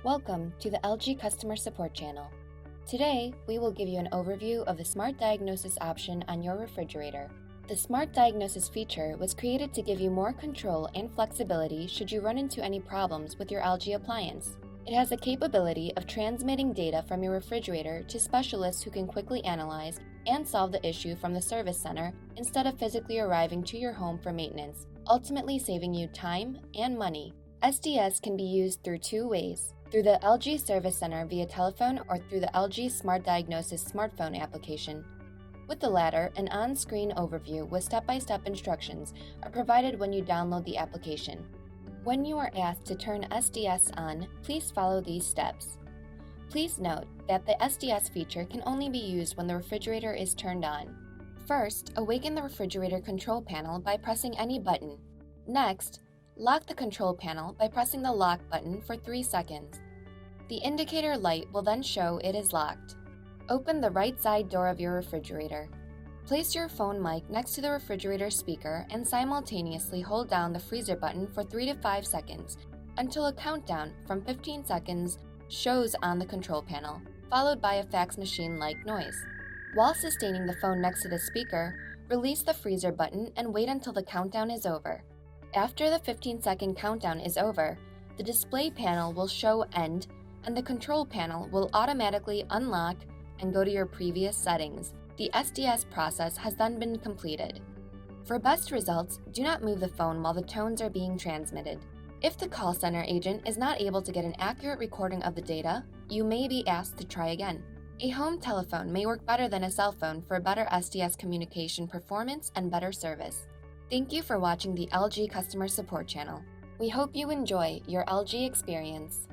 Welcome to the LG Customer Support Channel. Today, we will give you an overview of the Smart Diagnosis option on your refrigerator. The Smart Diagnosis feature was created to give you more control and flexibility should you run into any problems with your LG appliance. It has the capability of transmitting data from your refrigerator to specialists who can quickly analyze and solve the issue from the service center instead of physically arriving to your home for maintenance, ultimately saving you time and money. SDS can be used through two ways: through the LG Service Center via telephone or through the LG Smart Diagnosis smartphone application. With the latter, an on-screen overview with step-by-step instructions are provided when you download the application. When you are asked to turn SDS on, please follow these steps. Please note that the SDS feature can only be used when the refrigerator is turned on. First, awaken the refrigerator control panel by pressing any button. Next, lock the control panel by pressing the lock button for 3 seconds. The indicator light will then show it is locked. Open the right side door of your refrigerator. Place your phone mic next to the refrigerator speaker and simultaneously hold down the freezer button for 3 to 5 seconds until a countdown from 15 seconds shows on the control panel, followed by a fax machine-like noise. While sustaining the phone next to the speaker, release the freezer button and wait until the countdown is over. After the 15-second countdown is over, the display panel will show end and the control panel will automatically unlock and go to your previous settings. The SDS process has then been completed. For best results, do not move the phone while the tones are being transmitted. If the call center agent is not able to get an accurate recording of the data, you may be asked to try again. A home telephone may work better than a cell phone for better SDS communication performance and better service. Thank you for watching the LG Customer Support Channel. We hope you enjoy your LG experience.